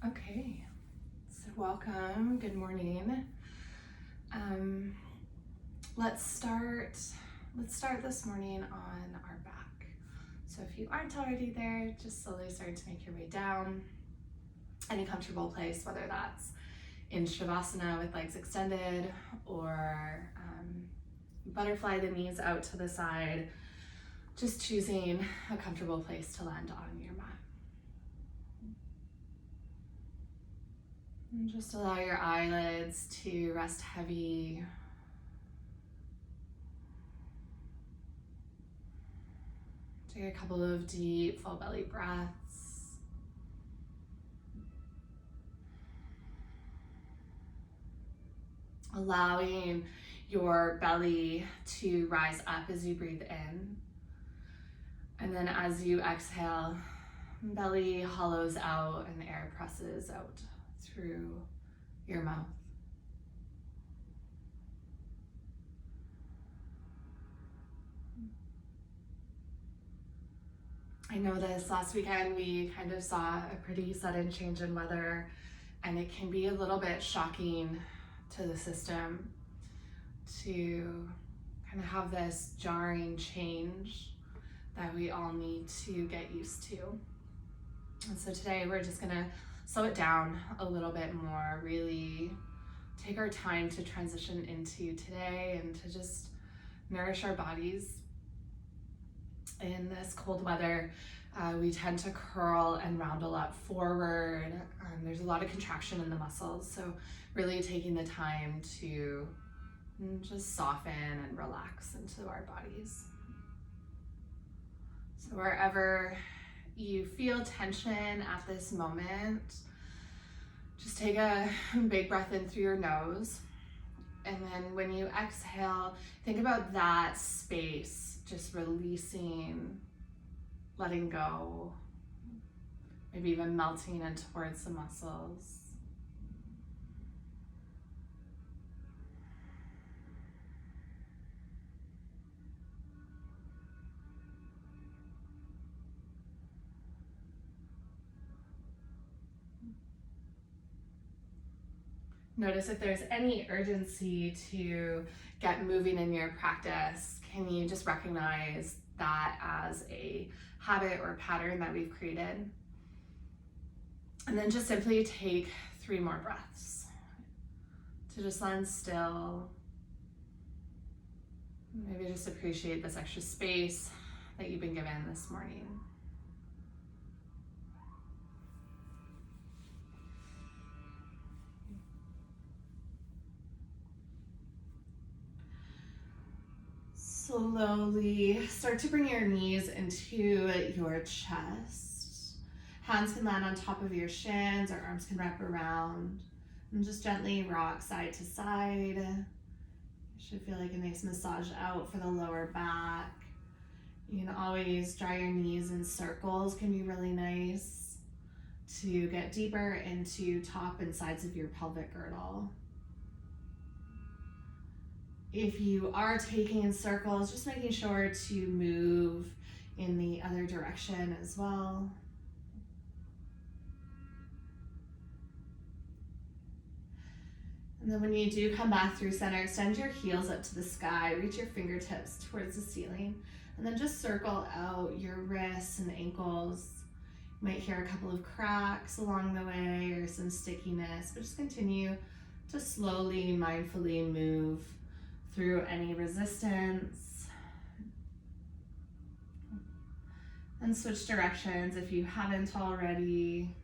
Okay, so welcome, good morning. Let's start this morning on our back. So if you aren't already there, just slowly start to make your way down. Any comfortable place, whether that's in Shavasana with legs extended or butterfly the knees out to the side, just choosing a comfortable place to land on your mat. And just allow your eyelids to rest heavy. Take a couple of deep, full belly breaths. Allowing your belly to rise up as you breathe in. And then as you exhale, belly hollows out and air presses out through your mouth. I know this last weekend we kind of saw a pretty sudden change in weather, and it can be a little bit shocking to the system to kind of have this jarring change that we all need to get used to. And so today we're just gonna slow it down a little bit more, really take our time to transition into today and to just nourish our bodies. In this cold weather, we tend to curl and roundel up forward. There's a lot of contraction in the muscles, so really taking the time to just soften and relax into our bodies. So wherever you feel tension at this moment, just take a big breath in through your nose. And then when you exhale, think about that space, just releasing, letting go, maybe even melting in towards the muscles. Notice if there's any urgency to get moving in your practice. Can you just recognize that as a habit or pattern that we've created? And then just simply take 3 more breaths to just land still. Maybe just appreciate this extra space that you've been given this morning. Slowly start to bring your knees into your chest. Hands can land on top of your shins, or arms can wrap around. And just gently rock side to side. You should feel like a nice massage out for the lower back. You can always draw your knees in circles, can be really nice to get deeper into top and sides of your pelvic girdle. If you are taking circles, just making sure to move in the other direction as well. And then when you do come back through center, extend your heels up to the sky, reach your fingertips towards the ceiling, and then just circle out your wrists and ankles. You might hear a couple of cracks along the way or some stickiness, but just continue to slowly, mindfully move through any resistance. And switch directions if you haven't already.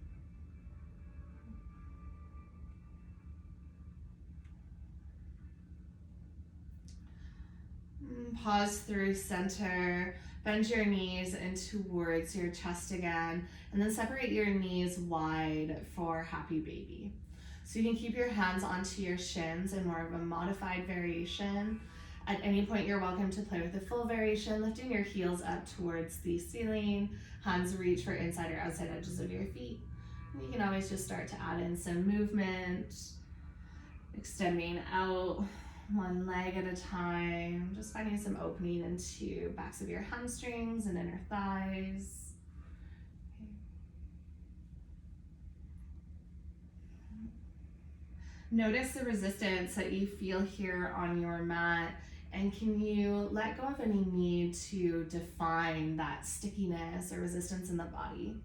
Pause through center, bend your knees in towards your chest again, and then separate your knees wide for happy baby. So you can keep your hands onto your shins in more of a modified variation. At any point, you're welcome to play with the full variation, lifting your heels up towards the ceiling, hands reach for inside or outside edges of your feet. And you can always just start to add in some movement, extending out one leg at a time, just finding some opening into backs of your hamstrings and inner thighs. Notice the resistance that you feel here on your mat, and can you let go of any need to define that stickiness or resistance in the body?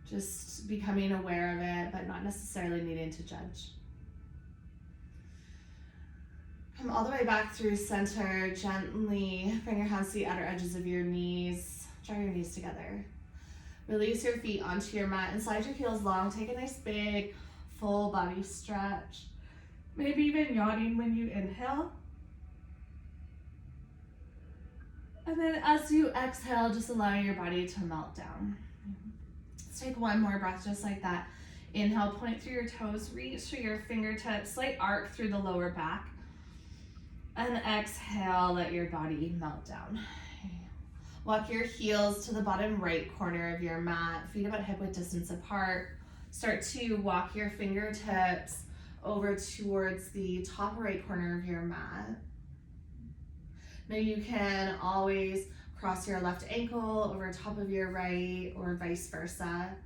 Just becoming aware of it, but not necessarily needing to judge. Come all the way back through center. Gently bring your hands to the outer edges of your knees. Draw your knees together. Release your feet onto your mat and slide your heels long. Take a nice big full body stretch. Maybe even yawning when you inhale. And then as you exhale, just allow your body to melt down. Let's take one more breath just like that. Inhale, point through your toes, reach through your fingertips, slight arc through the lower back. And exhale, let your body melt down. Walk your heels to the bottom right corner of your mat, feet about hip width distance apart. Start to walk your fingertips over towards the top right corner of your mat. Now you can always cross your left ankle over top of your right or vice versa.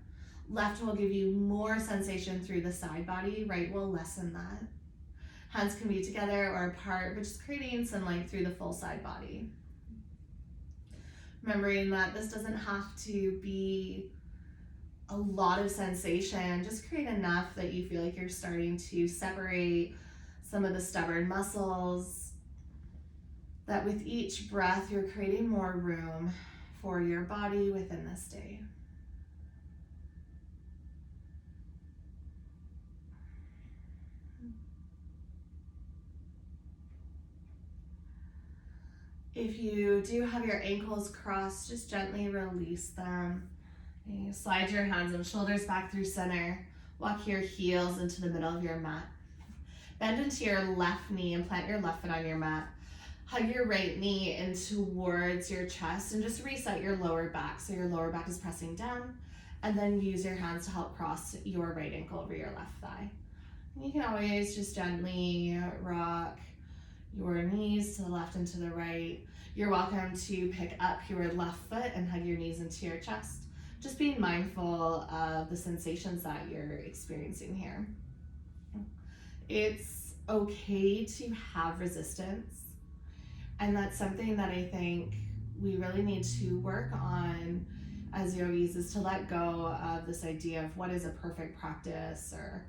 Left will give you more sensation through the side body, right will lessen that. Hands can be together or apart, but just creating some length through the full side body. Remembering that this doesn't have to be a lot of sensation, just create enough that you feel like you're starting to separate some of the stubborn muscles, that with each breath you're creating more room for your body within this day. If you do have your ankles crossed, just gently release them. And you slide your hands and shoulders back through center. Walk your heels into the middle of your mat. Bend into your left knee and plant your left foot on your mat. Hug your right knee in towards your chest and just reset your lower back. So your lower back is pressing down, and then use your hands to help cross your right ankle over your left thigh. And you can always just gently rock your knees to the left and to the right. You're welcome to pick up your left foot and hug your knees into your chest. Just being mindful of the sensations that you're experiencing here. It's okay to have resistance, and that's something that I think we really need to work on as yogis, is to let go of this idea of what is a perfect practice, or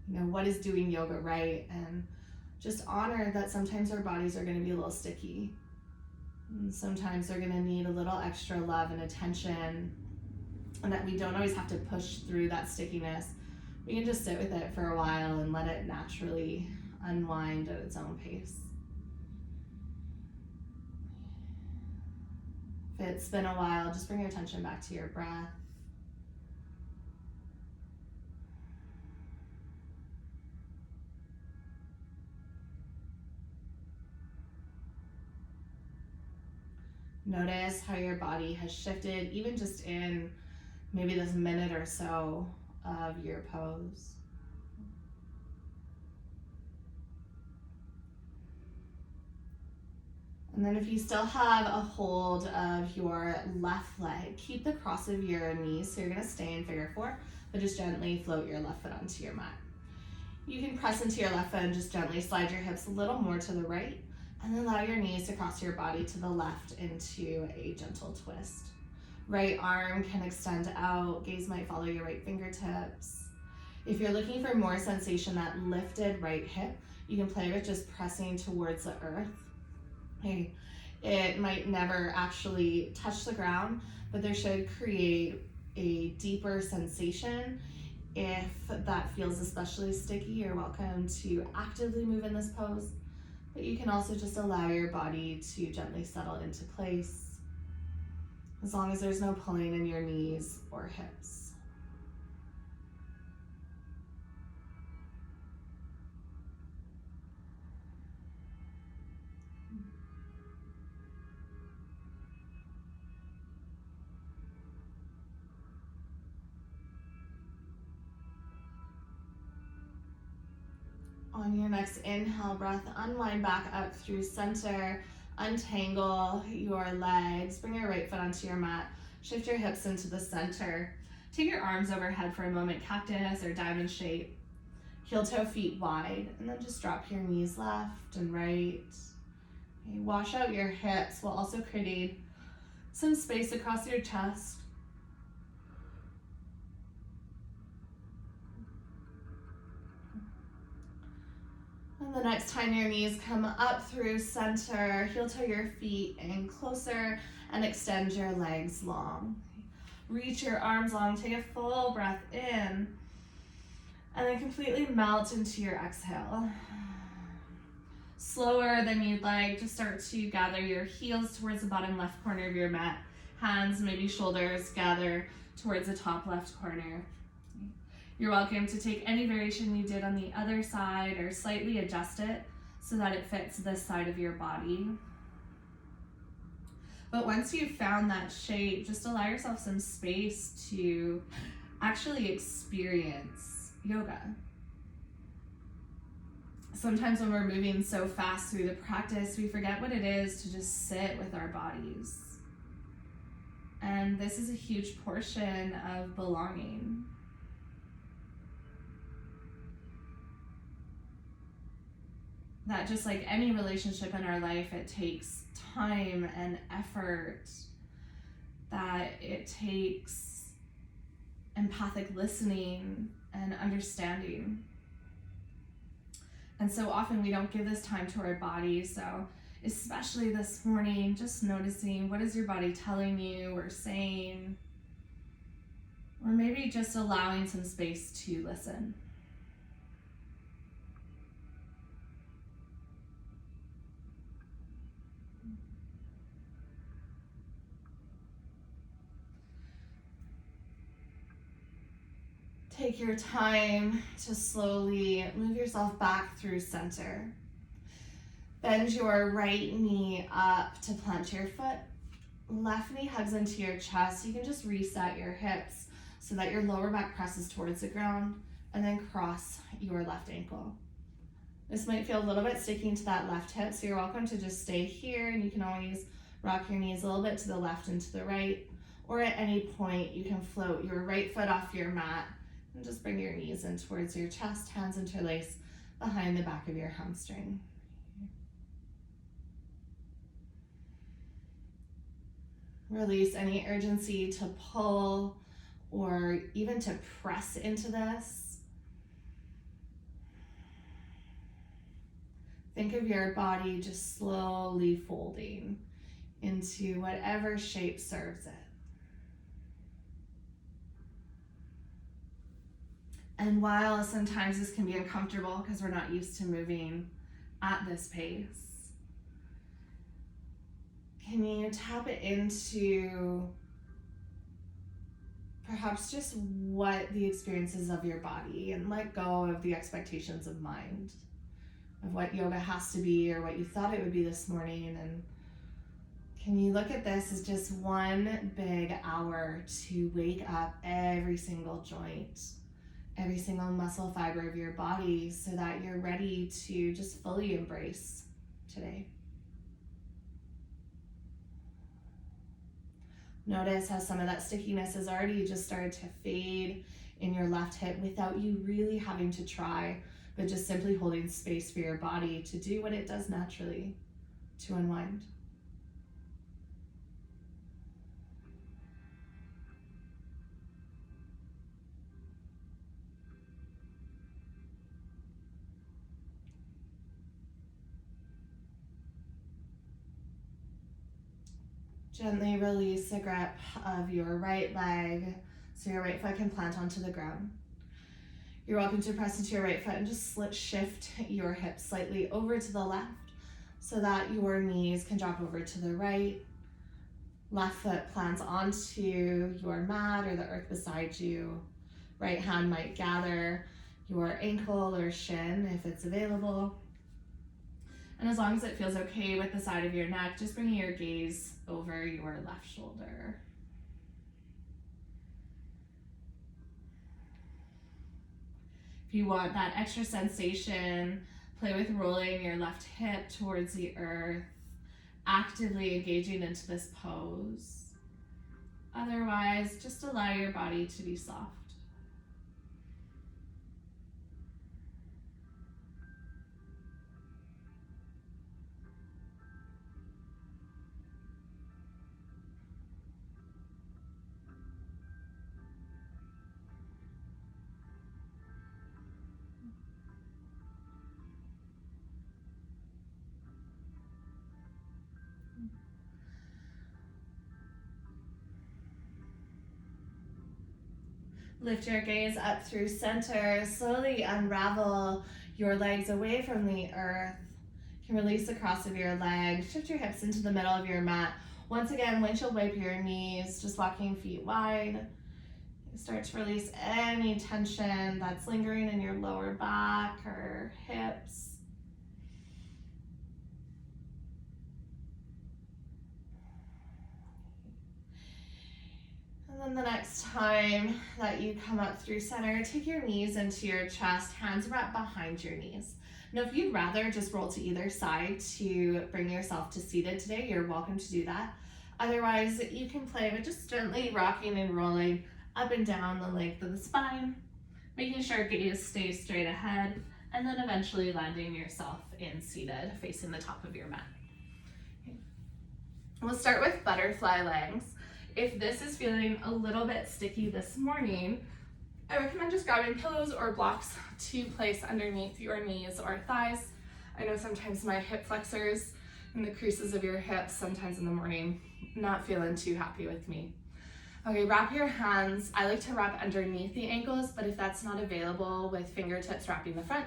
what is doing yoga right, and just honor that sometimes our bodies are going to be a little sticky. And sometimes they're going to need a little extra love and attention, and that we don't always have to push through that stickiness. We can just sit with it for a while and let it naturally unwind at its own pace. If it's been a while, just bring your attention back to your breath. Notice how your body has shifted, even just in maybe this minute or so of your pose. And then if you still have a hold of your left leg, keep the cross of your knees. So you're gonna stay in figure four, but just gently float your left foot onto your mat. You can press into your left foot and just gently slide your hips a little more to the right, and then allow your knees to cross your body to the left into a gentle twist. Right arm can extend out, gaze might follow your right fingertips. If you're looking for more sensation, that lifted right hip, you can play with just pressing towards the earth. Okay. It might never actually touch the ground, but there should create a deeper sensation. If that feels especially sticky, you're welcome to actively move in this pose, but you can also just allow your body to gently settle into place, as long as there's no pulling in your knees or hips. On your next inhale breath, unwind back up through center, untangle your legs, bring your right foot onto your mat, shift your hips into the center, Take your arms overhead for a moment, cactus or diamond shape. Heel toe feet wide, and then just drop your knees left and right. Okay, wash out your hips while also creating some space across your chest. And the next time your knees come up through center, heel toe your feet in closer and extend your legs long. Reach your arms long, take a full breath in, and then completely melt into your exhale. Slower than you'd like, just start to gather your heels towards the bottom left corner of your mat. Hands, maybe shoulders, gather towards the top left corner. You're welcome to take any variation you did on the other side or slightly adjust it so that it fits this side of your body. But once you've found that shape, just allow yourself some space to actually experience yoga. Sometimes when we're moving so fast through the practice, we forget what it is to just sit with our bodies. And this is a huge portion of belonging. That just like any relationship in our life, it takes time and effort, that it takes empathic listening and understanding. And so often we don't give this time to our body. So especially this morning, just noticing, what is your body telling you or saying? Or maybe just allowing some space to listen. Take your time to slowly move yourself back through center. Bend your right knee up to plant your foot. Left knee hugs into your chest. You can just reset your hips so that your lower back presses towards the ground, and then cross your left ankle. This might feel a little bit sticking to that left hip, so you're welcome to just stay here, and you can always rock your knees a little bit to the left and to the right, or at any point you can float your right foot off your mat and just bring your knees in towards your chest, hands interlace behind the back of your hamstring. Release any urgency to pull or even to press into this. Think of your body just slowly folding into whatever shape serves it. And while sometimes this can be uncomfortable because we're not used to moving at this pace, can you tap it into perhaps just what the experience is of your body, and let go of the expectations of mind, of what yoga has to be or what you thought it would be this morning. And can you look at this as just one big hour to wake up every single joint, every single muscle fiber of your body, so that you're ready to just fully embrace today. Notice how some of that stickiness has already just started to fade in your left hip without you really having to try, but just simply holding space for your body to do what it does naturally, to unwind. Gently release the grip of your right leg so your right foot can plant onto the ground. You're welcome to press into your right foot and just shift your hips slightly over to the left so that your knees can drop over to the right. Left foot plants onto your mat or the earth beside you. Right hand might gather your ankle or shin if it's available. And as long as it feels okay with the side of your neck, just bringing your gaze over your left shoulder. If you want that extra sensation, play with rolling your left hip towards the earth, actively engaging into this pose. Otherwise, just allow your body to be soft. Lift your gaze up through center. Slowly unravel your legs away from the earth. You can release the cross of your legs. Shift your hips into the middle of your mat. Once again, windshield wipe your knees, just walking feet wide. Start to release any tension that's lingering in your lower back or hips. And then the next time that you come up through center, take your knees into your chest, hands wrapped behind your knees. Now, if you'd rather just roll to either side to bring yourself to seated today, you're welcome to do that. Otherwise, you can play with just gently rocking and rolling up and down the length of the spine, making sure gaze stays straight ahead, and then eventually landing yourself in seated, facing the top of your mat. Okay. We'll start with butterfly legs. If this is feeling a little bit sticky this morning, I recommend just grabbing pillows or blocks to place underneath your knees or thighs. I know sometimes my hip flexors and the creases of your hips, sometimes in the morning, not feeling too happy with me. Okay, wrap your hands. I like to wrap underneath the ankles, but if that's not available with fingertips wrapping the front,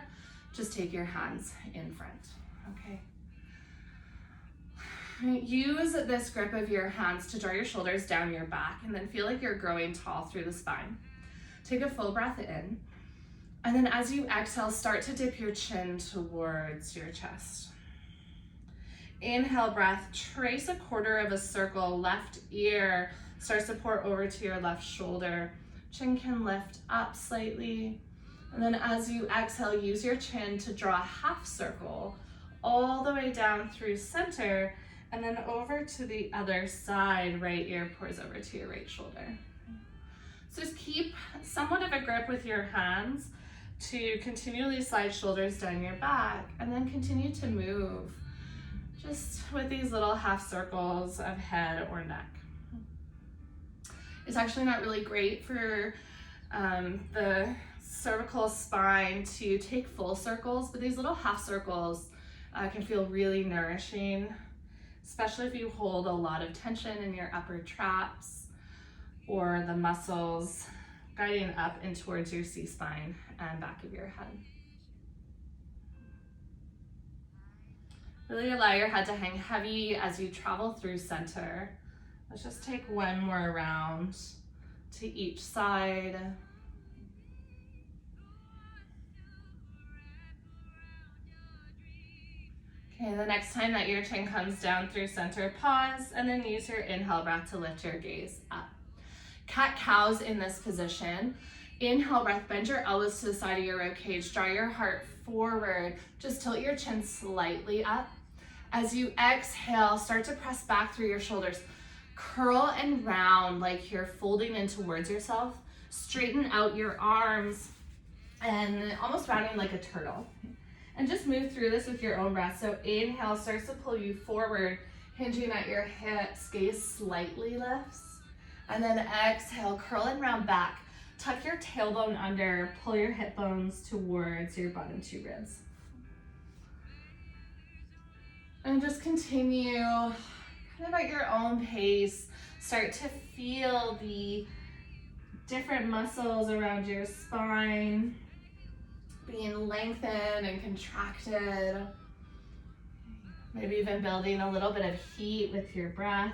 just take your hands in front, okay? Use this grip of your hands to draw your shoulders down your back and then feel like you're growing tall through the spine. Take a full breath in. And then as you exhale, start to dip your chin towards your chest. Inhale breath, trace a quarter of a circle, left ear starts to pour over to your left shoulder. Chin can lift up slightly. And then as you exhale, use your chin to draw a half circle all the way down through center and then over to the other side. Right ear pours over to your right shoulder. So just keep somewhat of a grip with your hands to continually slide shoulders down your back and then continue to move just with these little half circles of head or neck. It's actually not really great for the cervical spine to take full circles, but these little half circles can feel really nourishing, especially if you hold a lot of tension in your upper traps or the muscles guiding up and towards your C-spine and back of your head. Really allow your head to hang heavy as you travel through center. Let's just take one more round to each side. Okay, the next time that your chin comes down through center, pause and then use your inhale breath to lift your gaze up. Cat-cows in this position. Inhale breath, bend your elbows to the side of your rib cage, draw your heart forward, just tilt your chin slightly up. As you exhale, start to press back through your shoulders. Curl and round like you're folding in towards yourself. Straighten out your arms and almost rounding like a turtle. And just move through this with your own breath. So inhale starts to pull you forward, hinging at your hips, gaze slightly lifts. And then exhale, curl and round back. Tuck your tailbone under, pull your hip bones towards your bottom two ribs. And just continue kind of at your own pace. Start to feel the different muscles around your spine being lengthened and contracted. Maybe even building a little bit of heat with your breath.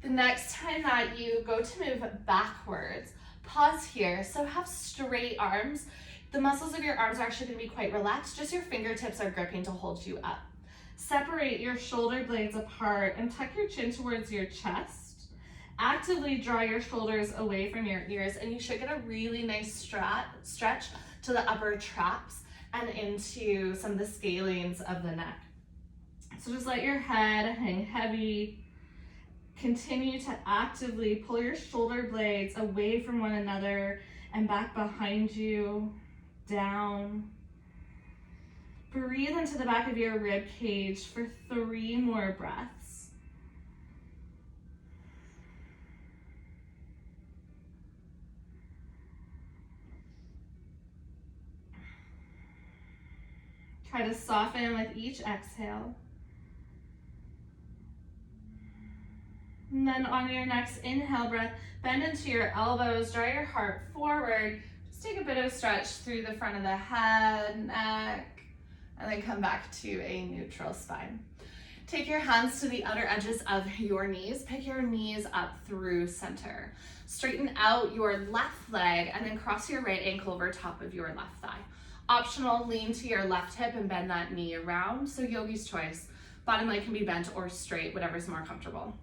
The next time that you go to move backwards, pause here. So have straight arms. The muscles of your arms are actually going to be quite relaxed. Just your fingertips are gripping to hold you up. Separate your shoulder blades apart and tuck your chin towards your chest. Actively draw your shoulders away from your ears, and you should get a really nice stretch to the upper traps and into some of the scalenes of the neck. So just let your head hang heavy. Continue to actively pull your shoulder blades away from one another and back behind you, down. Breathe into the back of your rib cage for 3 more breaths. Try to soften with each exhale. And then on your next inhale breath, bend into your elbows, draw your heart forward. Just take a bit of stretch through the front of the head, neck, and then come back to a neutral spine. Take your hands to the outer edges of your knees. Pick your knees up through center. Straighten out your left leg and then cross your right ankle over top of your left thigh. Optional, lean to your left hip and bend that knee around. So yogi's choice. Bottom leg can be bent or straight, whatever's more comfortable.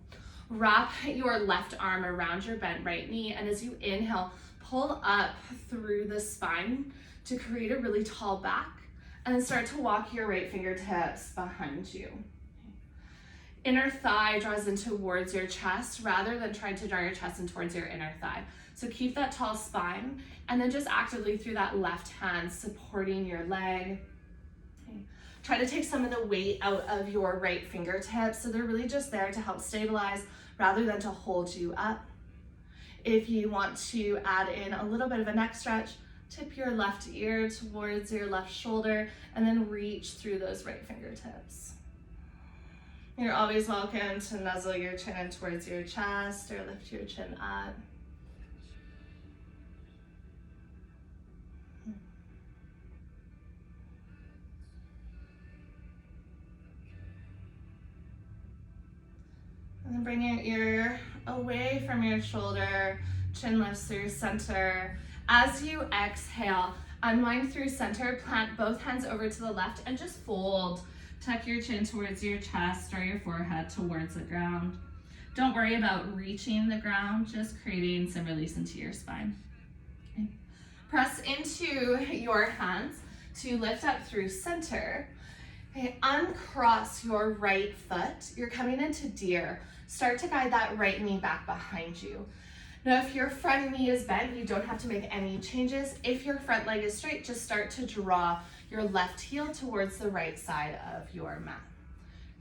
Wrap your left arm around your bent right knee, and as you inhale, pull up through the spine to create a really tall back, and then start to walk your right fingertips behind you. Inner thigh draws in towards your chest rather than trying to draw your chest in towards your inner thigh. So keep that tall spine, and then just actively through that left hand supporting your leg. Try to take some of the weight out of your right fingertips, so they're really just there to help stabilize rather than to hold you up. If you want to add in a little bit of a neck stretch, tip your left ear towards your left shoulder and then reach through those right fingertips. You're always welcome to nuzzle your chin towards your chest or lift your chin up. And then bring your ear away from your shoulder, chin lifts through center. As you exhale, unwind through center, plant both hands over to the left and just fold. Tuck your chin towards your chest or your forehead towards the ground. Don't worry about reaching the ground, just creating some release into your spine. Okay. Press into your hands to lift up through center. Okay, uncross your right foot. You're coming into deer. Start to guide that right knee back behind you. Now, if your front knee is bent, you don't have to make any changes. If your front leg is straight, just start to draw your left heel towards the right side of your mat.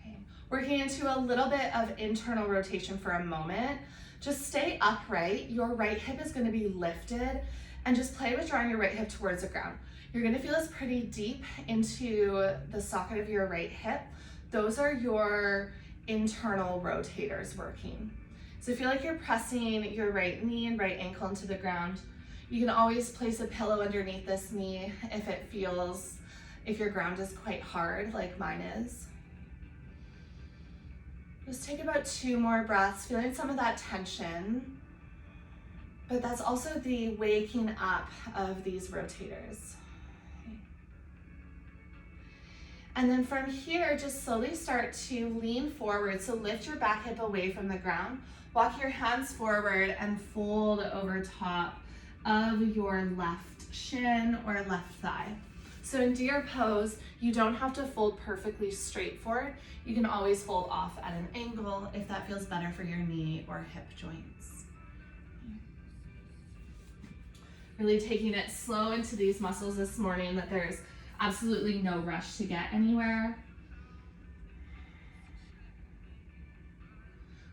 Okay. Working into a little bit of internal rotation for a moment. Just stay upright. Your right hip is going to be lifted, and just play with drawing your right hip towards the ground. You're going to feel this pretty deep into the socket of your right hip. Those are your internal rotators working. So feel like you're pressing your right knee and right ankle into the ground. You can always place a pillow underneath this knee if your ground is quite hard like mine is. Just take about 2 more breaths, feeling some of that tension, but that's also the waking up of these rotators. And then from here, just slowly start to lean forward. So lift your back hip away from the ground. Walk your hands forward and fold over top of your left shin or left thigh. So in deer pose, you don't have to fold perfectly straight forward. You can always fold off at an angle if that feels better for your knee or hip joints. Really taking it slow into these muscles this morning, that there's absolutely no rush to get anywhere.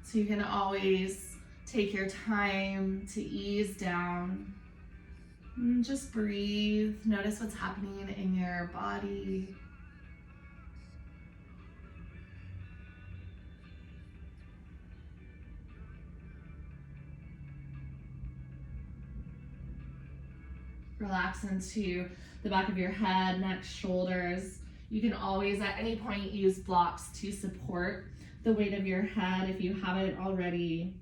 So you can always take your time to ease down. And just breathe. Notice what's happening in your body. Relax into the back of your head, neck, shoulders. You can always at any point use blocks to support the weight of your head if you haven't already.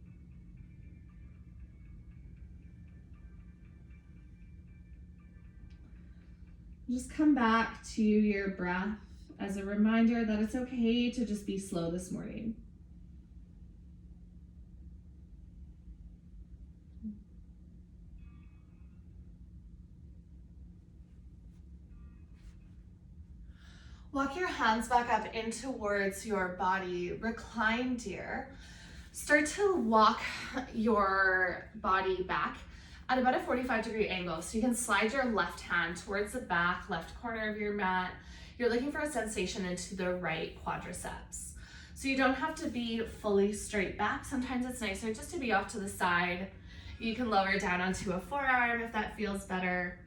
Just come back to your breath as a reminder that it's okay to just be slow this morning. Walk your hands back up in towards your body, recline deer. Start to walk your body back at about a 45-degree angle. So you can slide your left hand towards the back, left corner of your mat. You're looking for a sensation into the right quadriceps. So you don't have to be fully straight back. Sometimes it's nicer just to be off to the side. You can lower down onto a forearm if that feels better.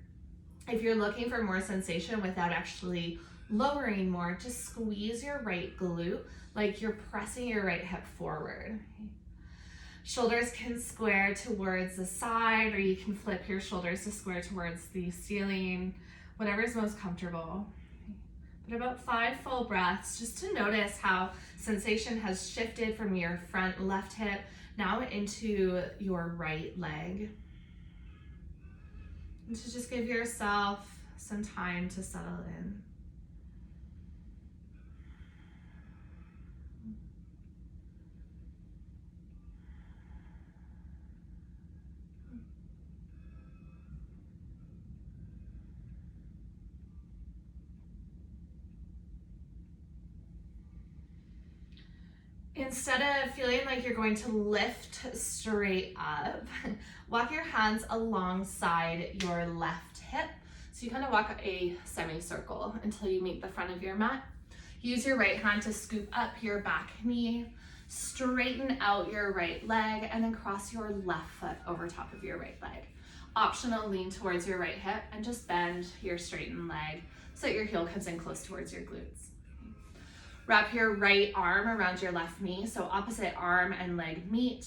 If you're looking for more sensation without actually lowering more, just squeeze your right glute like you're pressing your right hip forward. Shoulders can square towards the side, or you can flip your shoulders to square towards the ceiling, whatever is most comfortable. But about 5 full breaths, just to notice how sensation has shifted from your front left hip now into your right leg. And to just give yourself some time to settle in. Instead of feeling like you're going to lift straight up, walk your hands alongside your left hip. So you kind of walk a semicircle until you meet the front of your mat. Use your right hand to scoop up your back knee, straighten out your right leg, and then cross your left foot over top of your right leg. Optional, lean towards your right hip and just bend your straightened leg so that your heel comes in close towards your glutes. Wrap your right arm around your left knee, so opposite arm and leg meet.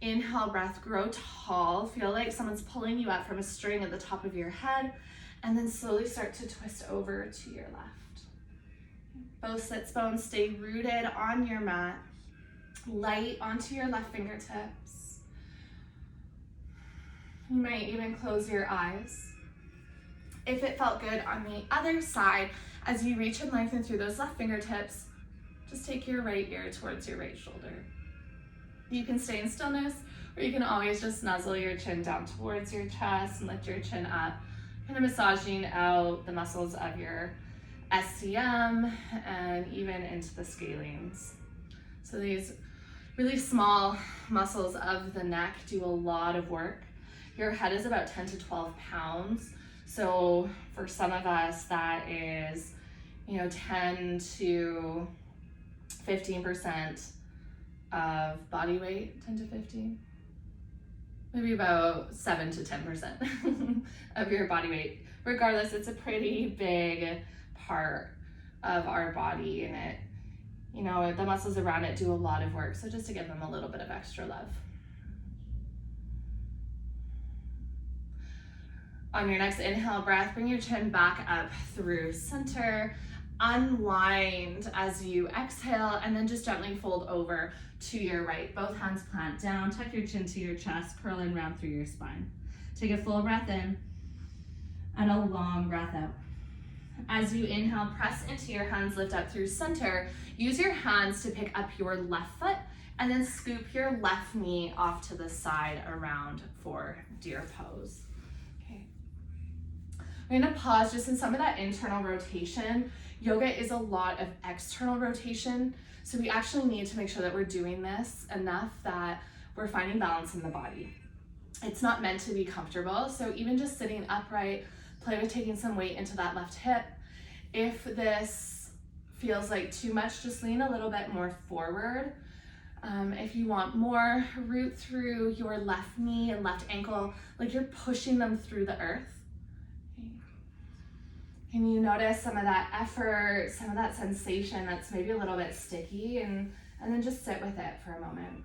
Inhale, breath, grow tall. Feel like someone's pulling you up from a string at the top of your head, and then slowly start to twist over to your left. Both sits bones stay rooted on your mat. Light onto your left fingertips. You might even close your eyes. If it felt good on the other side, as you reach and lengthen through those left fingertips, just take your right ear towards your right shoulder. You can stay in stillness, or you can always just nuzzle your chin down towards your chest and lift your chin up, kind of massaging out the muscles of your SCM and even into the scalenes. So these really small muscles of the neck do a lot of work. Your head is about 10 to 12 pounds. So for some of us, that is, 10 to 15% of body weight, 10 to 15, maybe about 7 to 10% of your body weight. Regardless, it's a pretty big part of our body, and it, the muscles around it do a lot of work. So just to give them a little bit of extra love. On your next inhale breath, bring your chin back up through center. Unwind as you exhale, and then just gently fold over to your right. Both hands plant down, tuck your chin to your chest, curl and round through your spine. Take a full breath in and a long breath out. As you inhale, press into your hands, lift up through center. Use your hands to pick up your left foot, and then scoop your left knee off to the side around for deer pose. Okay. We're gonna pause just in some of that internal rotation. Yoga is a lot of external rotation, so we actually need to make sure that we're doing this enough that we're finding balance in the body. It's not meant to be comfortable, so even just sitting upright, play with taking some weight into that left hip. If this feels like too much, just lean a little bit more forward. If you want more, root through your left knee and left ankle like you're pushing them through the earth. Can you notice some of that effort, some of that sensation that's maybe a little bit sticky, and then just sit with it for a moment.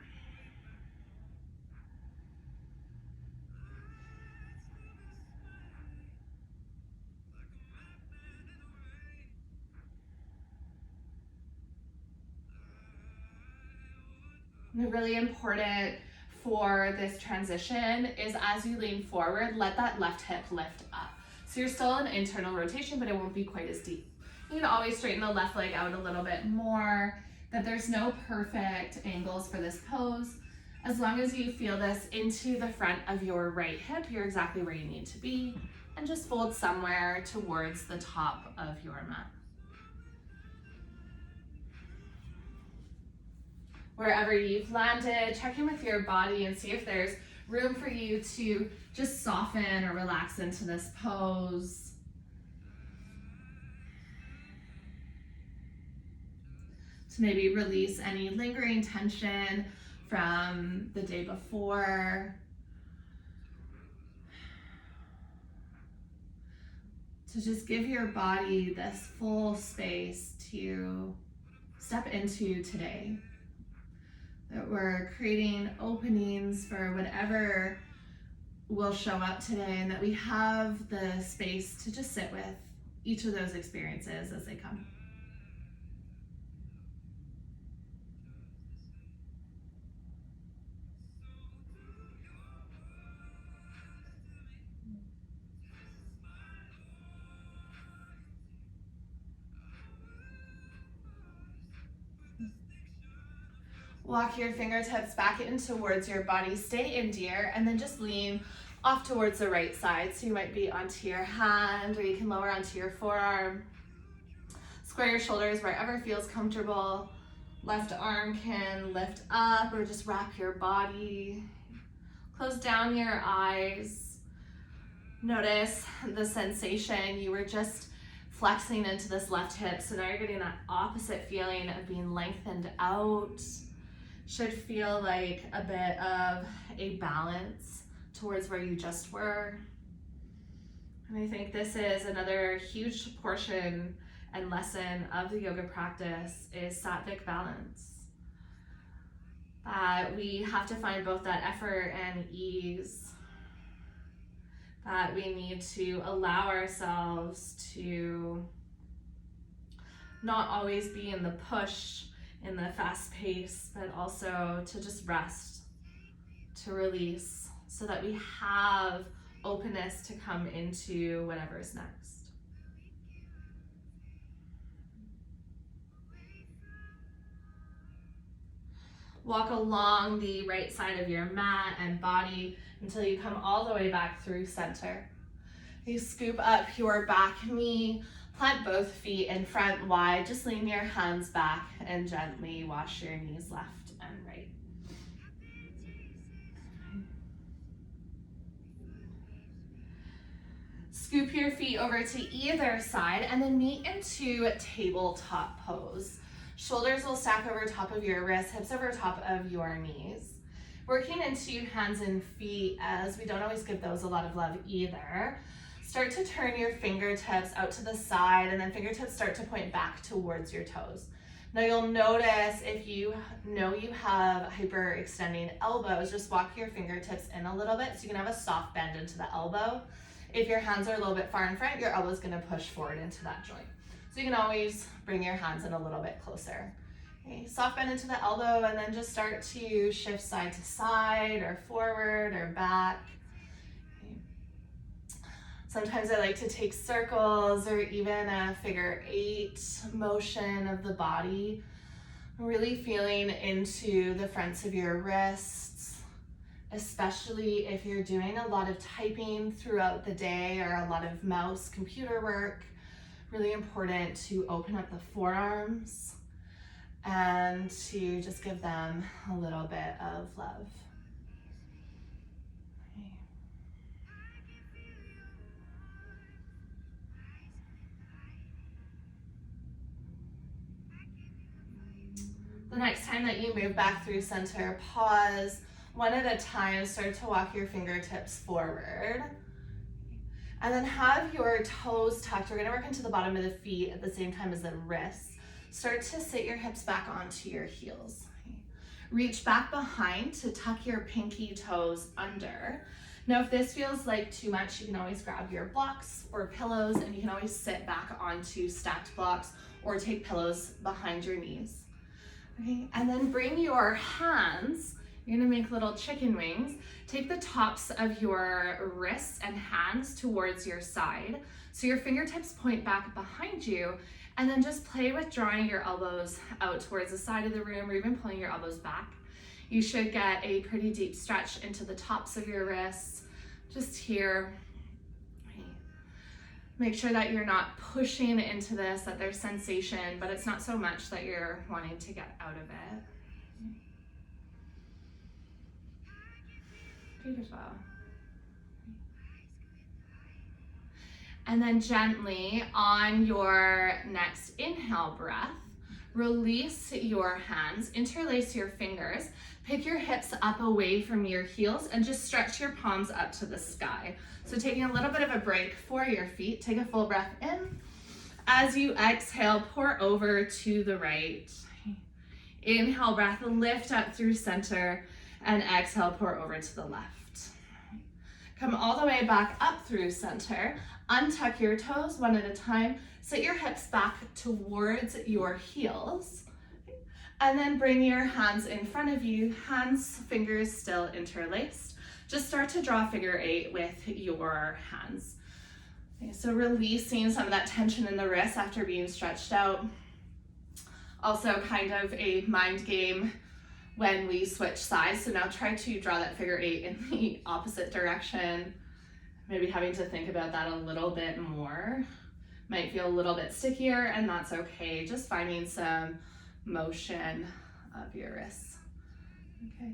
And really important for this transition is as you lean forward, let that left hip lift up. So you're still in internal rotation, but it won't be quite as deep. You can always straighten the left leg out a little bit more, that there's no perfect angles for this pose. As long as you feel this into the front of your right hip, you're exactly where you need to be, and just fold somewhere towards the top of your mat. wherever you've landed, check in with your body and see if there's room for you to just soften or relax into this pose. To maybe release any lingering tension from the day before. To just give your body this full space to step into today. That we're creating openings for whatever will show up today, and that we have the space to just sit with each of those experiences as they come. Walk your fingertips back in towards your body, stay in deer, and then just lean off towards the right side. So you might be onto your hand, or you can lower onto your forearm. Square your shoulders wherever feels comfortable. Left arm can lift up or just wrap your body. Close down your eyes. Notice the sensation. You were just flexing into this left hip, so now you're getting that opposite feeling of being lengthened out. Should feel like a bit of a balance towards where you just were. And I think this is another huge portion and lesson of the yoga practice is sattvic balance. That we have to find both that effort and ease. That we need to allow ourselves to not always be in the push, in the fast pace, but also to just rest, to release, so that we have openness to come into whatever's next. Walk along the right side of your mat and body until you come all the way back through center. You scoop up your back knee, plant both feet in front wide, just lean your hands back and gently wash your knees left and right. Scoop your feet over to either side and then meet into tabletop pose. Shoulders will stack over top of your wrists, hips over top of your knees. Working into hands and feet, as we don't always give those a lot of love either. Start to turn your fingertips out to the side, and then fingertips start to point back towards your toes. Now you'll notice if you know you have hyperextending elbows, just walk your fingertips in a little bit so you can have a soft bend into the elbow. If your hands are a little bit far in front, your elbow is going to push forward into that joint. So you can always bring your hands in a little bit closer. Okay, soft bend into the elbow, and then just start to shift side to side or forward or back. Sometimes I like to take circles or even a figure 8 motion of the body. Really feeling into the fronts of your wrists, especially if you're doing a lot of typing throughout the day or a lot of mouse computer work. Really important to open up the forearms and to just give them a little bit of love. The next time that you move back through center, pause. One at a time, start to walk your fingertips forward. And then have your toes tucked. We're gonna work into the bottom of the feet at the same time as the wrists. Start to sit your hips back onto your heels. Reach back behind to tuck your pinky toes under. Now, if this feels like too much, you can always grab your blocks or pillows, and you can always sit back onto stacked blocks or take pillows behind your knees. Okay, and then bring your hands, you're gonna make little chicken wings. Take the tops of your wrists and hands towards your side. So your fingertips point back behind you, and then just play with drawing your elbows out towards the side of the room or even pulling your elbows back. You should get a pretty deep stretch into the tops of your wrists, just here. Make sure that you're not pushing into this, that there's sensation, but it's not so much that you're wanting to get out of it. Beautiful. And then gently on your next inhale breath, release your hands, interlace your fingers, pick your hips up away from your heels and just stretch your palms up to the sky. So taking a little bit of a break for your feet, take a full breath in. As you exhale, pour over to the right. Inhale, breath, lift up through center, and exhale, pour over to the left. Come all the way back up through center. Untuck your toes one at a time. Sit your hips back towards your heels. And then bring your hands in front of you, hands, fingers still interlaced. Just start to draw figure eight with your hands. Okay, so releasing some of that tension in the wrists after being stretched out. Also kind of a mind game when we switch sides. So now try to draw that figure eight in the opposite direction. Maybe having to think about that a little bit more. Might feel a little bit stickier, and that's okay. Just finding some motion of your wrists. Okay.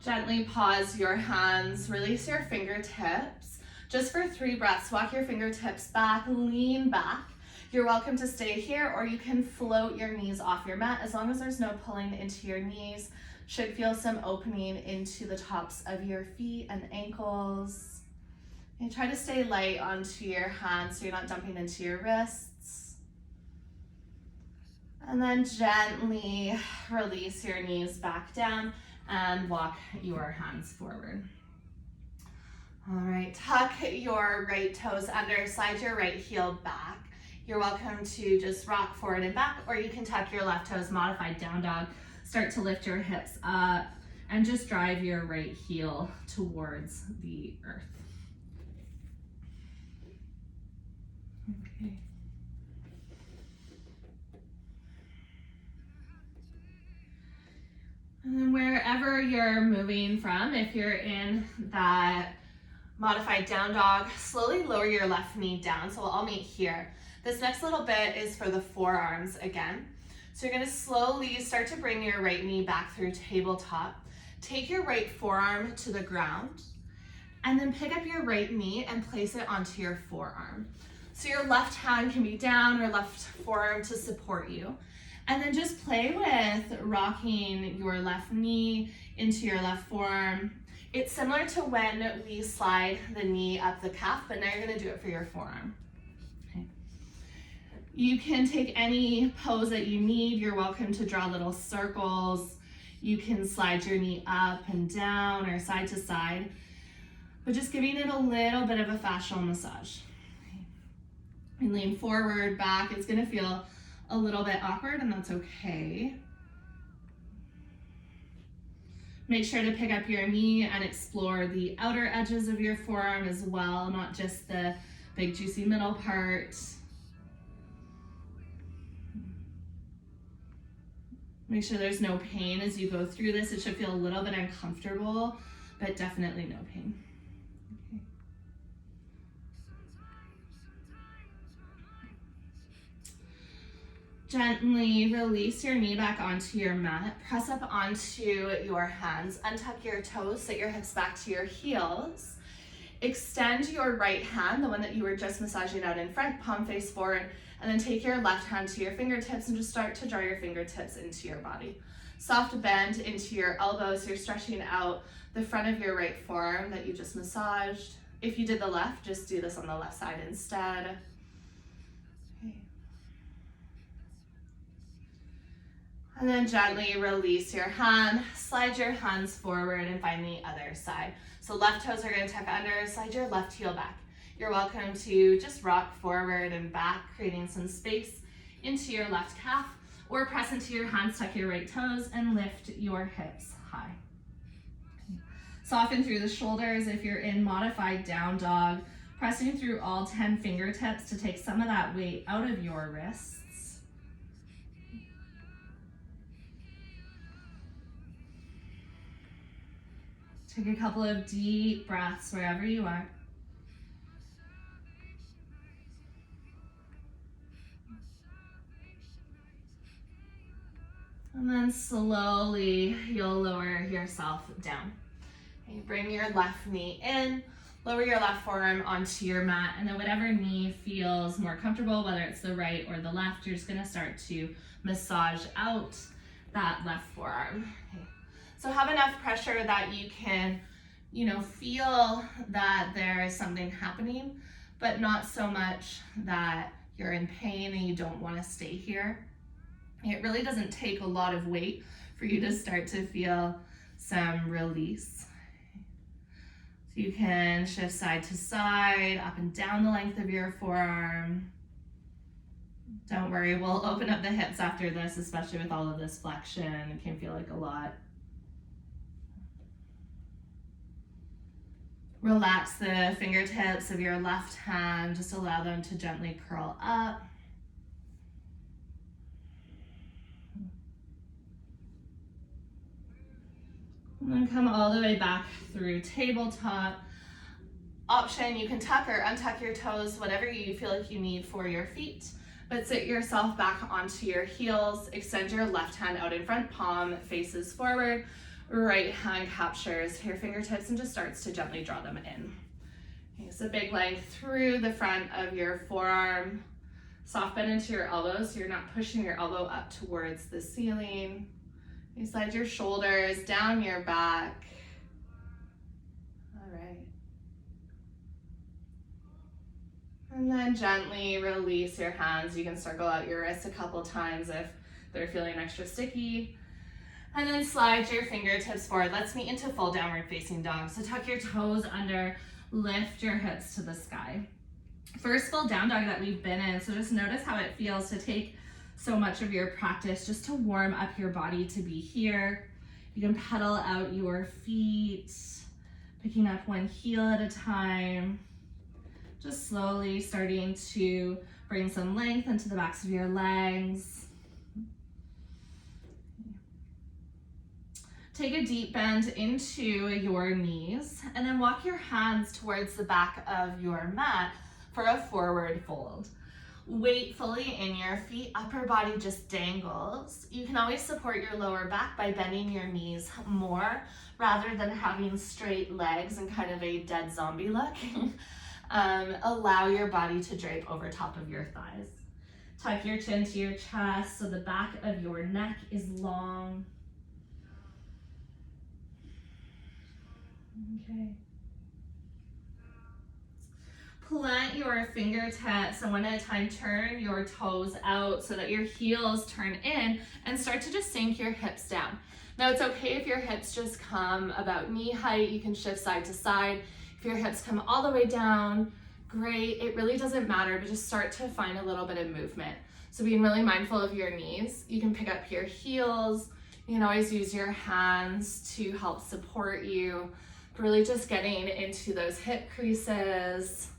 Gently pause your hands, release your fingertips. Just for 3 breaths, walk your fingertips back, lean back. You're welcome to stay here, or you can float your knees off your mat as long as there's no pulling into your knees. Should feel some opening into the tops of your feet and ankles. And try to stay light onto your hands so you're not dumping into your wrists. And then gently release your knees back down and walk your hands forward. All right, tuck your right toes under, slide your right heel back. You're welcome to just rock forward and back, or you can tuck your left toes, modified down dog. Start to lift your hips up and just drive your right heel towards the earth. Okay. And then wherever you're moving from, if you're in that modified down dog, slowly lower your left knee down. So we'll all meet here. This next little bit is for the forearms again. So you're gonna slowly start to bring your right knee back through tabletop. Take your right forearm to the ground, and then pick up your right knee and place it onto your forearm. So your left hand can be down or left forearm to support you. And then just play with rocking your left knee into your left forearm. It's similar to when we slide the knee up the calf, but now you're gonna do it for your forearm. Okay. You can take any pose that you need. You're welcome to draw little circles. You can slide your knee up and down or side to side, but just giving it a little bit of a fascial massage. Okay. And lean forward, back. It's gonna feel a little bit awkward, and that's okay. Make sure to pick up your knee and explore the outer edges of your forearm as well, not just the big juicy middle part. Make sure there's no pain as you go through this. It should feel a little bit uncomfortable, but definitely no pain. Okay. Gently release your knee back onto your mat. Press up onto your hands. Untuck your toes, sit your hips back to your heels. Extend your right hand, the one that you were just massaging out in front, palm face forward, and then take your left hand to your fingertips and just start to draw your fingertips into your body. Soft bend into your elbows. You're stretching out the front of your right forearm that you just massaged. If you did the left, just do this on the left side instead. Okay. And then gently release your hand, slide your hands forward and find the other side. So left toes are gonna tuck under, slide your left heel back. You're welcome to just rock forward and back, creating some space into your left calf, or press into your hands, tuck your right toes, and lift your hips high. Okay. Soften through the shoulders if you're in modified down dog, pressing through all 10 fingertips to take some of that weight out of your wrists. Take a couple of deep breaths wherever you are. And then slowly you'll lower yourself down. Okay, bring your left knee in, lower your left forearm onto your mat, and then whatever knee feels more comfortable, whether it's the right or the left, you're just gonna start to massage out that left forearm. Okay. So have enough pressure that you can, feel that there is something happening, but not so much that you're in pain and you don't wanna stay here. It really doesn't take a lot of weight for you to start to feel some release. So you can shift side to side, up and down the length of your forearm. Don't worry, we'll open up the hips after this, especially with all of this flexion. It can feel like a lot. Relax the fingertips of your left hand, just allow them to gently curl up. And then come all the way back through tabletop. Option, you can tuck or untuck your toes, whatever you feel like you need for your feet, but sit yourself back onto your heels. Extend your left hand out in front, palm faces forward, right hand captures your fingertips and just starts to gently draw them in. Okay, so big length through the front of your forearm. Soft bend into your elbows so you're not pushing your elbow up towards the ceiling. You slide your shoulders down your back. All right. And then gently release your hands. You can circle out your wrists a couple times if they're feeling extra sticky. And then slide your fingertips forward. Let's meet into full downward facing dog. So tuck your toes under, lift your hips to the sky. First full down dog that we've been in. So just notice how it feels to take so much of your practice just to warm up your body to be here. You can pedal out your feet, picking up one heel at a time. Just slowly starting to bring some length into the backs of your legs. Take a deep bend into your knees and then walk your hands towards the back of your mat for a forward fold. Weight fully in your feet, upper body just dangles. You can always support your lower back by bending your knees more rather than having straight legs and kind of a dead zombie look. Allow your body to drape over top of your thighs. Tuck your chin to your chest so the back of your neck is long. Okay. Plant your fingertips and one at a time turn your toes out so that your heels turn in and start to just sink your hips down. Now it's okay if your hips just come about knee height, you can shift side to side. If your hips come all the way down, great, it really doesn't matter, but just start to find a little bit of movement. So being really mindful of your knees, you can pick up your heels, you can always use your hands to help support you, but really just getting into those hip creases.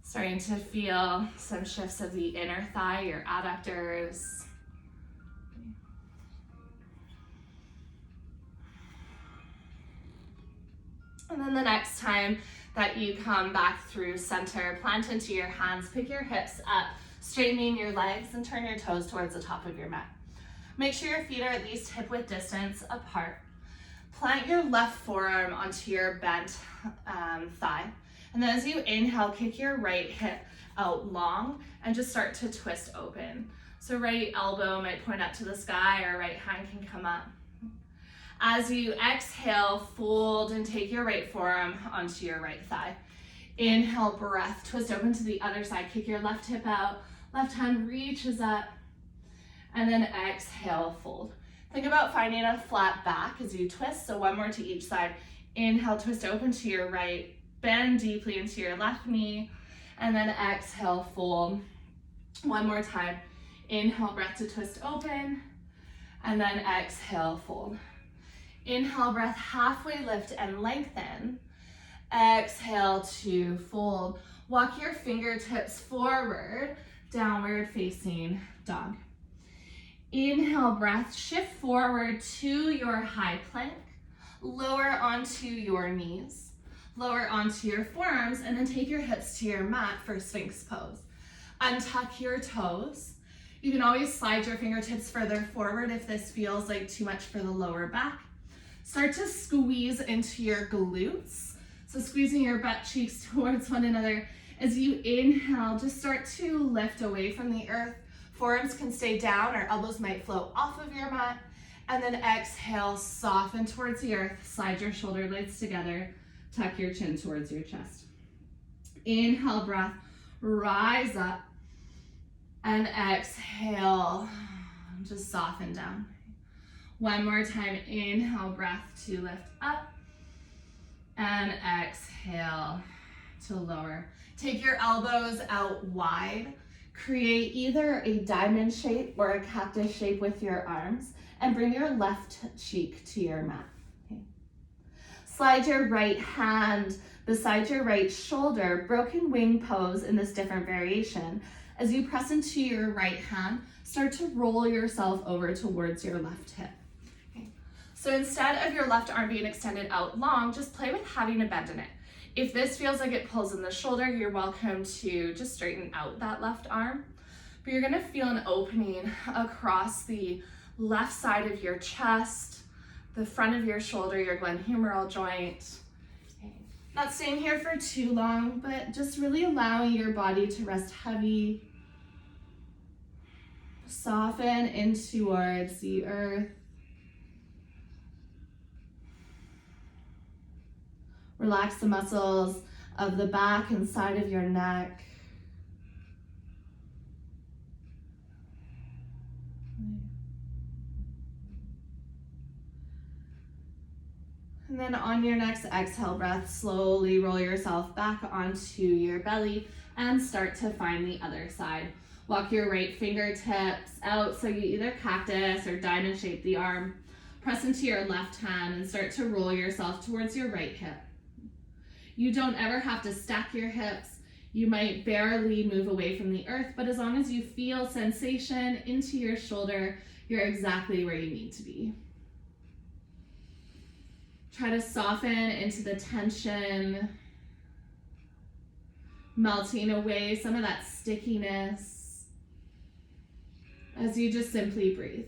Starting to feel some shifts of the inner thigh, your adductors. And then the next time that you come back through center, plant into your hands, pick your hips up, straightening your legs and turn your toes towards the top of your mat. Make sure your feet are at least hip width distance apart. Plant your left forearm onto your bent thigh. And then as you inhale, kick your right hip out long and just start to twist open. So right elbow might point up to the sky or right hand can come up. As you exhale, fold and take your right forearm onto your right thigh. Inhale, breath, twist open to the other side. Kick your left hip out, left hand reaches up, and then exhale, fold. Think about finding a flat back as you twist, so one more to each side. Inhale, twist open to your right, bend deeply into your left knee, and then exhale, fold. One more time. Inhale, breath to twist open, and then exhale, fold. Inhale, breath, halfway lift and lengthen. Exhale to fold. Walk your fingertips forward, downward facing dog. Inhale, breath, shift forward to your high plank. Lower onto your knees. Lower onto your forearms, and then take your hips to your mat for Sphinx pose. Untuck your toes. You can always slide your fingertips further forward if this feels like too much for the lower back. Start to squeeze into your glutes. So squeezing your butt cheeks towards one another. As you inhale, just start to lift away from the earth. Forearms can stay down, or elbows might float off of your mat. And then exhale, soften towards the earth, slide your shoulder blades together, tuck your chin towards your chest. Inhale, breath, rise up. And exhale, just soften down. One more time, inhale, breath to lift up. And exhale to lower. Take your elbows out wide. Create either a diamond shape or a cactus shape with your arms, and bring your left cheek to your mat. Okay. Slide your right hand beside your right shoulder, broken wing pose in this different variation. As you press into your right hand, start to roll yourself over towards your left hip. Okay. So instead of your left arm being extended out long, just play with having a bend in it. If this feels like it pulls in the shoulder, you're welcome to just straighten out that left arm. But you're gonna feel an opening across the left side of your chest, the front of your shoulder, your glenohumeral joint. Okay. Not staying here for too long, but just really allowing your body to rest heavy. Soften in towards the earth. Relax the muscles of the back and side of your neck. And then on your next exhale breath, slowly roll yourself back onto your belly and start to find the other side. Walk your right fingertips out so you either cactus or diamond shape the arm. Press into your left hand and start to roll yourself towards your right hip. You don't ever have to stack your hips. You might barely move away from the earth, but as long as you feel sensation into your shoulder, you're exactly where you need to be. Try to soften into the tension, melting away some of that stickiness as you just simply breathe.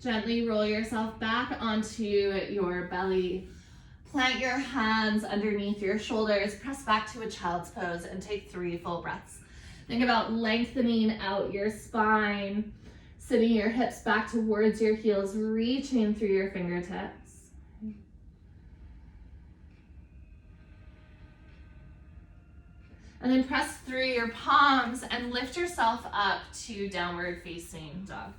Gently roll yourself back onto your belly. Plant your hands underneath your shoulders. Press back to a child's pose and take 3 full breaths. Think about lengthening out your spine, sitting your hips back towards your heels, reaching through your fingertips. And then press through your palms and lift yourself up to downward facing dog.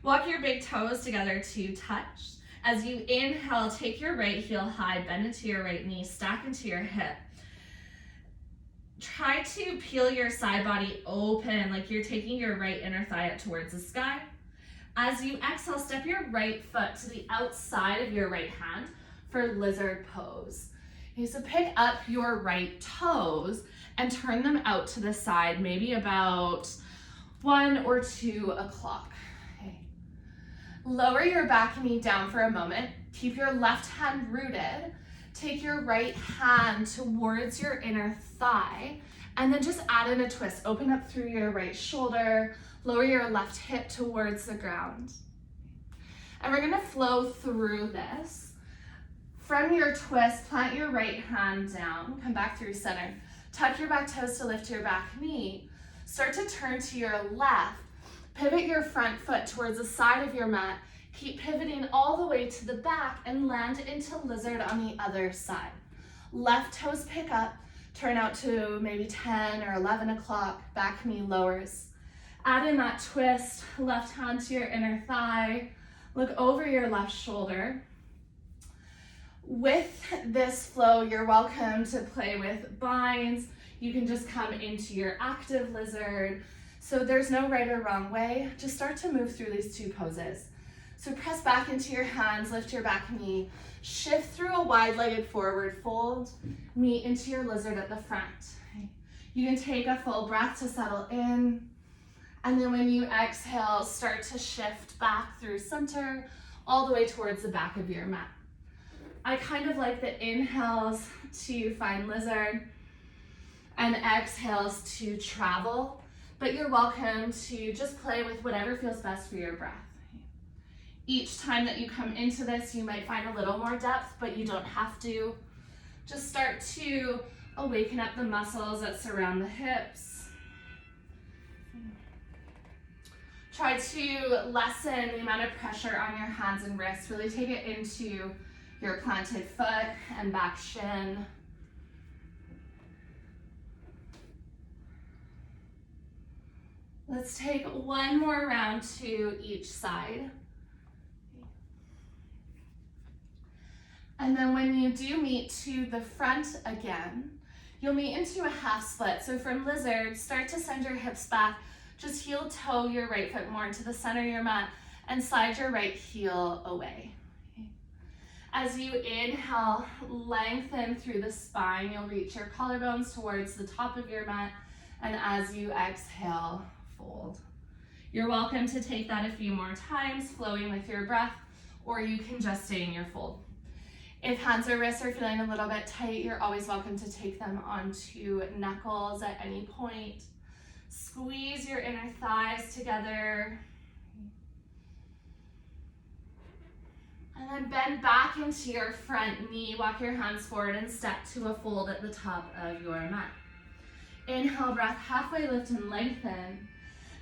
Walk your big toes together to touch. As you inhale, take your right heel high, bend into your right knee, stack into your hip. Try to peel your side body open like you're taking your right inner thigh up towards the sky. As you exhale, step your right foot to the outside of your right hand for lizard pose. Okay, so pick up your right toes and turn them out to the side, maybe about 1 or 2 o'clock. Lower your back knee down for a moment. Keep your left hand rooted. Take your right hand towards your inner thigh, and then just add in a twist. Open up through your right shoulder. Lower your left hip towards the ground. And we're gonna flow through this. From your twist, plant your right hand down. Come back through center. Tuck your back toes to lift your back knee. Start to turn to your left. Pivot your front foot towards the side of your mat. Keep pivoting all the way to the back and land into lizard on the other side. Left toes pick up, turn out to maybe 10 or 11 o'clock, back knee lowers. Add in that twist, left hand to your inner thigh. Look over your left shoulder. With this flow, you're welcome to play with binds. You can just come into your active lizard. So there's no right or wrong way. Just start to move through these 2 poses. So press back into your hands, lift your back knee, shift through a wide-legged forward fold, meet into your lizard at the front. You can take a full breath to settle in. And then when you exhale, start to shift back through center, all the way towards the back of your mat. I kind of like the inhales to find lizard and exhales to travel, but you're welcome to just play with whatever feels best for your breath. Each time that you come into this, you might find a little more depth, but you don't have to. Just start to awaken up the muscles that surround the hips. Try to lessen the amount of pressure on your hands and wrists. Really take it into your planted foot and back shin. Let's take one more round to each side. And then when you do meet to the front again, you'll meet into a half split. So from lizard, start to send your hips back. Just heel toe your right foot more into the center of your mat and slide your right heel away. As you inhale, lengthen through the spine. You'll reach your collarbones towards the top of your mat. And as you exhale, fold. You're welcome to take that a few more times, flowing with your breath, or you can just stay in your fold. If hands or wrists are feeling a little bit tight, you're always welcome to take them onto knuckles at any point. Squeeze your inner thighs together. And then bend back into your front knee. Walk your hands forward and step to a fold at the top of your mat. Inhale, breath, halfway lift and lengthen.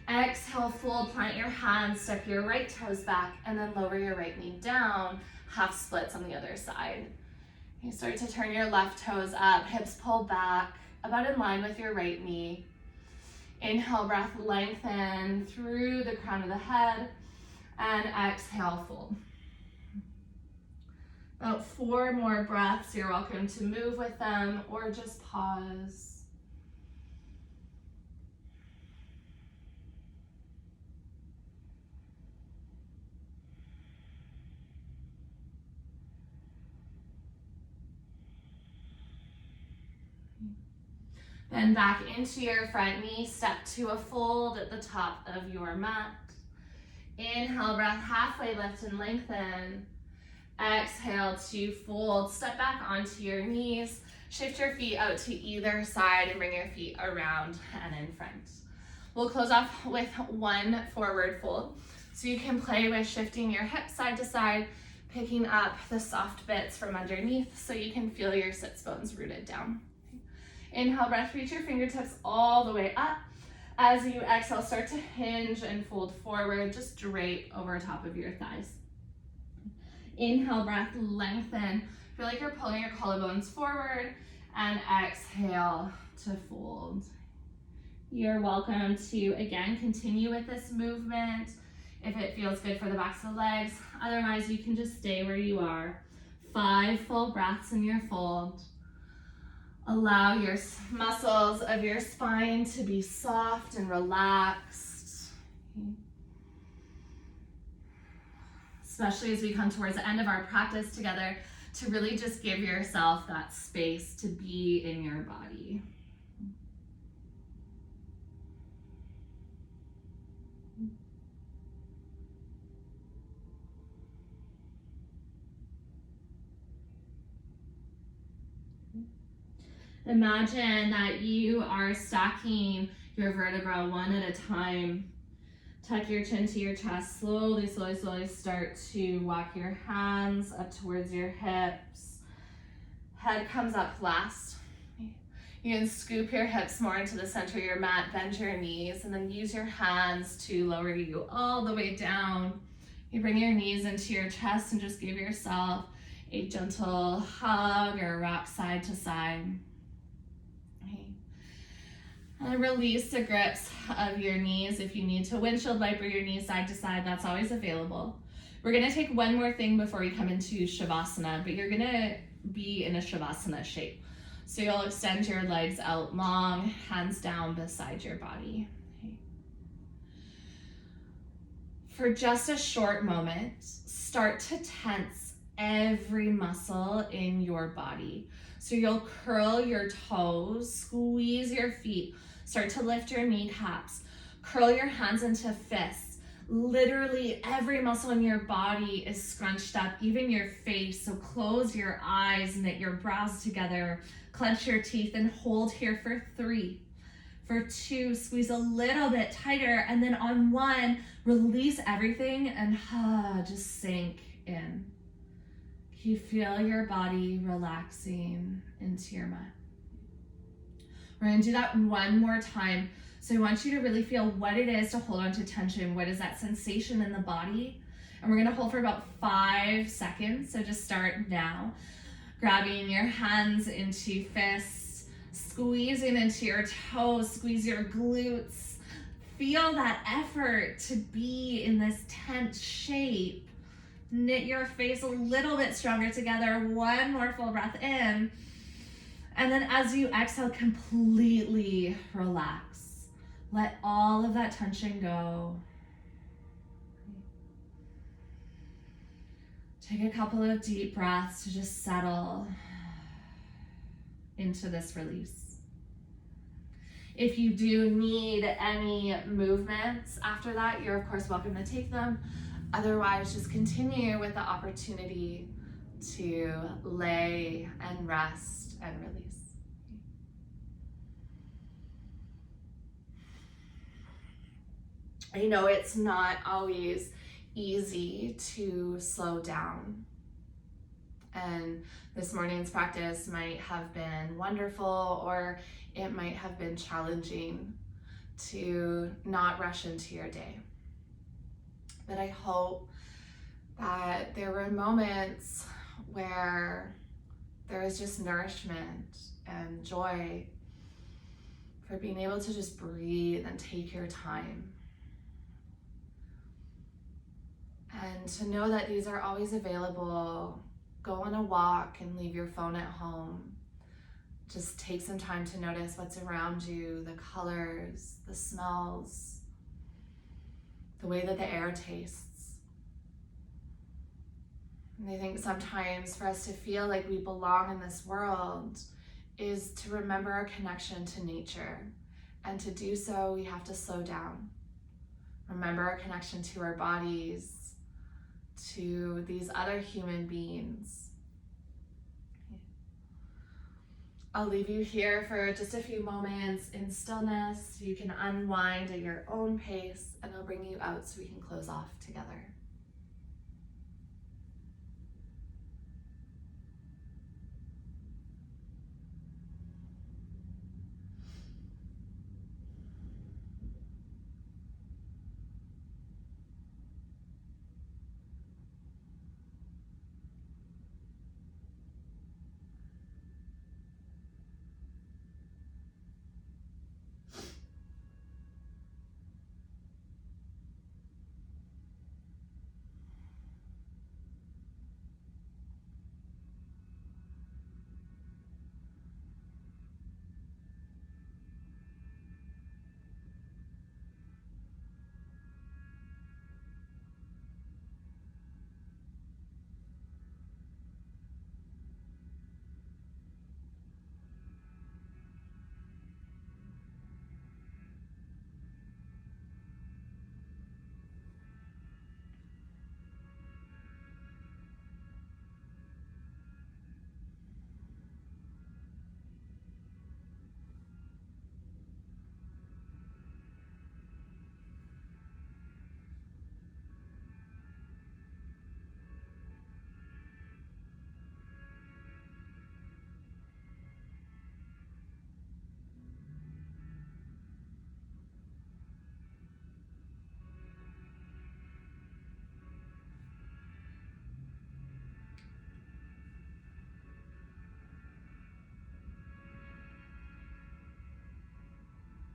Exhale, fold, plant your hands, step your right toes back, and then lower your right knee down. Half splits on the other side. You start to turn your left toes up, hips pull back, about in line with your right knee. Inhale, breath, lengthen through the crown of the head, and exhale, fold. About 4 more breaths. You're welcome to move with them or just pause. Then back into your front knee, step to a fold at the top of your mat. Inhale, breath, halfway lift and lengthen. Exhale to fold, step back onto your knees, shift your feet out to either side and bring your feet around and in front. We'll close off with one forward fold. So you can play with shifting your hips side to side, picking up the soft bits from underneath so you can feel your sits bones rooted down. Inhale, breath, reach your fingertips all the way up. As you exhale, start to hinge and fold forward, just drape over top of your thighs. Inhale, breath, lengthen. Feel like you're pulling your collarbones forward, and exhale to fold. You're welcome to, again, continue with this movement if it feels good for the backs of the legs. Otherwise, you can just stay where you are. 5 full breaths in your fold. Allow your muscles of your spine to be soft and relaxed. Especially as we come towards the end of our practice together, to really just give yourself that space to be in your body. Imagine that you are stacking your vertebrae one at a time. Tuck your chin to your chest. Slowly, slowly, slowly start to walk your hands up towards your hips. Head comes up last. You can scoop your hips more into the center of your mat, bend your knees, and then use your hands to lower you all the way down. You bring your knees into your chest and just give yourself a gentle hug or rock side to side. And release the grips of your knees. If you need to windshield wiper your knees side to side, that's always available. We're gonna take one more thing before we come into Shavasana, but you're gonna be in a Shavasana shape. So you'll extend your legs out long, hands down beside your body. Okay. For just a short moment, start to tense every muscle in your body. So you'll curl your toes, squeeze your feet, start to lift your kneecaps, curl your hands into fists. Literally every muscle in your body is scrunched up, even your face. So close your eyes, knit your brows together, clench your teeth, and hold here for 3. For 2, squeeze a little bit tighter, and then on 1, release everything and just sink in. You feel your body relaxing into your mat. We're gonna do that one more time. So I want you to really feel what it is to hold on to tension. What is that sensation in the body? And we're gonna hold for about 5 seconds. So just start now. Grabbing your hands into fists, squeezing into your toes, squeeze your glutes. Feel that effort to be in this tense shape. Knit your face a little bit stronger together. 1 more full breath in. And then as you exhale, completely relax. Let all of that tension go. Take a couple of deep breaths to just settle into this release. If you do need any movements after that, you're of course welcome to take them. Otherwise, just continue with the opportunity to lay and rest and release. I know it's not always easy to slow down. And this morning's practice might have been wonderful, or it might have been challenging to not rush into your day. But I hope that there were moments where there was just nourishment and joy for being able to just breathe and take your time. And to know that these are always available. Go on a walk and leave your phone at home. Just take some time to notice what's around you, the colors, the smells, the way that the air tastes. And I think sometimes for us to feel like we belong in this world is to remember our connection to nature. And to do so, we have to slow down. Remember our connection to our bodies, to these other human beings. I'll leave you here for just a few moments in stillness. You can unwind at your own pace, and I'll bring you out so we can close off together.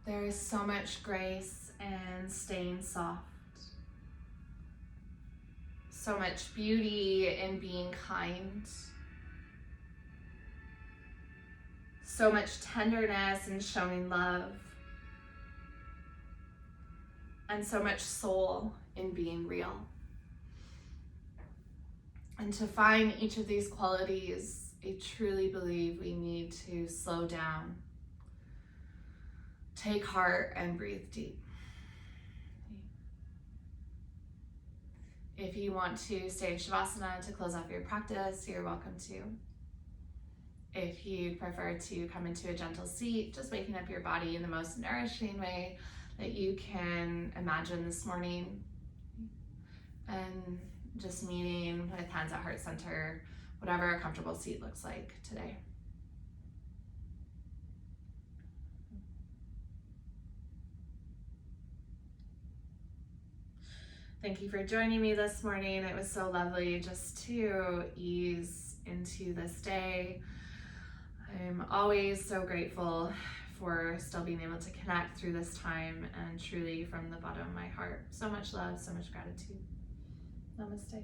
There is so much grace in staying soft. So much beauty in being kind. So much tenderness in showing love. And so much soul in being real. And to find each of these qualities I truly believe we need to slow down, take heart, and breathe deep. If you want to stay in Shavasana to close off your practice, you're welcome to. If you prefer to come into a gentle seat, just waking up your body in the most nourishing way that you can imagine this morning, and just meeting with hands at heart center, whatever a comfortable seat looks like today. Thank you for joining me this morning. It was so lovely just to ease into this day. I'm always so grateful for still being able to connect through this time, and truly from the bottom of my heart, so much love, so much gratitude. Namaste.